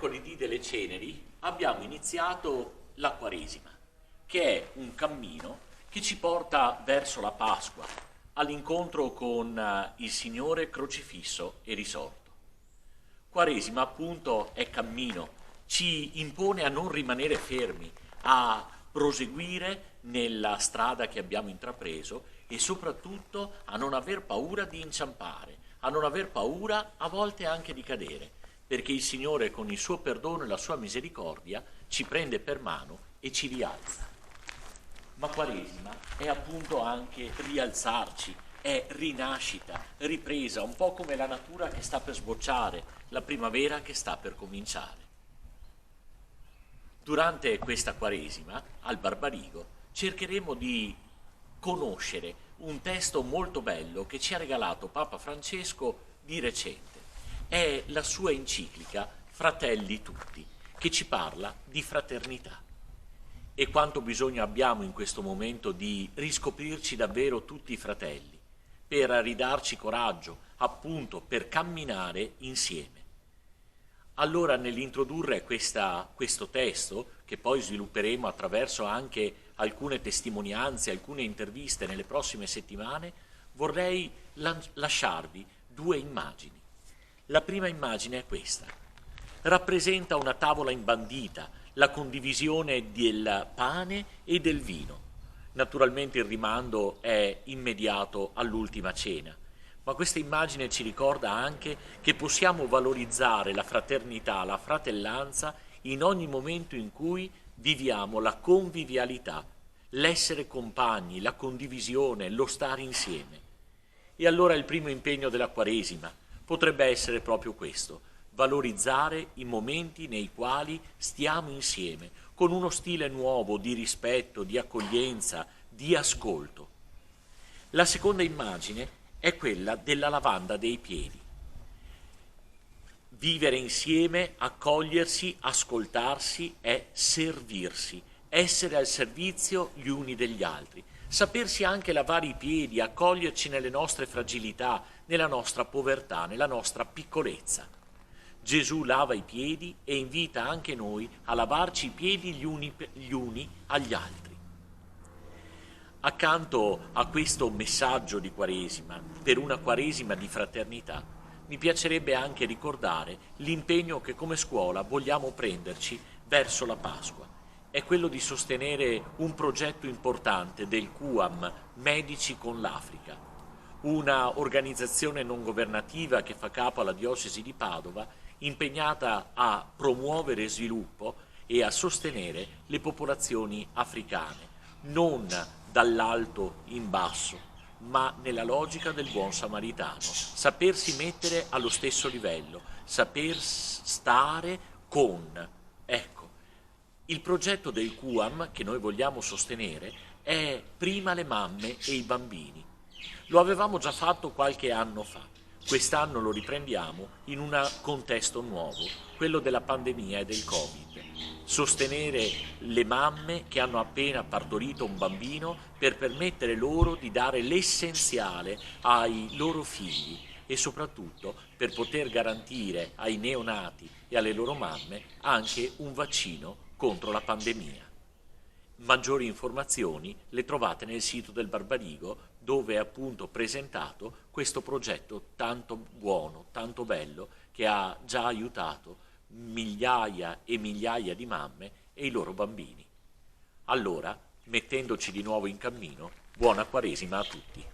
mercoledì delle ceneri abbiamo iniziato la Quaresima, che è un cammino che ci porta verso la Pasqua, all'incontro con il Signore crocifisso e risorto. Quaresima appunto è cammino, ci impone a non rimanere fermi, a proseguire nella strada che abbiamo intrapreso e soprattutto a non aver paura di inciampare, a non aver paura a volte anche di cadere, perché il Signore con il suo perdono e la sua misericordia ci prende per mano e ci rialza. Ma Quaresima è appunto anche rialzarci, è rinascita, ripresa, un po' come la natura che sta per sbocciare, la primavera che sta per cominciare. Durante questa Quaresima, al Barbarigo, cercheremo di conoscere un testo molto bello che ci ha regalato Papa Francesco di recente. È la sua enciclica Fratelli Tutti, che ci parla di fraternità. E quanto bisogno abbiamo in questo momento di riscoprirci davvero tutti fratelli, per ridarci coraggio, appunto per camminare insieme. Allora nell'introdurre questo testo, che poi svilupperemo attraverso anche alcune testimonianze, alcune interviste nelle prossime settimane, vorrei lasciarvi due immagini. La prima immagine è questa. Rappresenta una tavola imbandita, la condivisione del pane e del vino. Naturalmente il rimando è immediato all'ultima cena, ma questa immagine ci ricorda anche che possiamo valorizzare la fraternità, la fratellanza in ogni momento in cui viviamo la convivialità, l'essere compagni, la condivisione, lo stare insieme. E allora il primo impegno della Quaresima potrebbe essere proprio questo: valorizzare i momenti nei quali stiamo insieme, con uno stile nuovo di rispetto, di accoglienza, di ascolto. La seconda immagine è quella della lavanda dei piedi. Vivere insieme, accogliersi, ascoltarsi è servirsi, essere al servizio gli uni degli altri, sapersi anche lavare i piedi, accoglierci nelle nostre fragilità, nella nostra povertà, nella nostra piccolezza. Gesù lava i piedi e invita anche noi a lavarci i piedi gli uni agli altri. Accanto a questo messaggio di Quaresima, per una Quaresima di fraternità, mi piacerebbe anche ricordare l'impegno che come scuola vogliamo prenderci verso la Pasqua. È quello di sostenere un progetto importante del QAM, Medici con l'Africa, una organizzazione non governativa che fa capo alla diocesi di Padova, impegnata a promuovere sviluppo e a sostenere le popolazioni africane, non dall'alto in basso, ma nella logica del buon samaritano, sapersi mettere allo stesso livello, saper stare con. Ecco, il progetto del QAM che noi vogliamo sostenere è prima le mamme e i bambini. Lo avevamo già fatto qualche anno fa, quest'anno lo riprendiamo in un contesto nuovo, quello della pandemia e del Covid. Sostenere le mamme che hanno appena partorito un bambino per permettere loro di dare l'essenziale ai loro figli e soprattutto per poter garantire ai neonati e alle loro mamme anche un vaccino contro la pandemia. Maggiori informazioni le trovate nel sito del Barbarigo, dove è appunto presentato questo progetto tanto buono, tanto bello, che ha già aiutato migliaia e migliaia di mamme e i loro bambini. Allora, mettendoci di nuovo in cammino, buona Quaresima a tutti.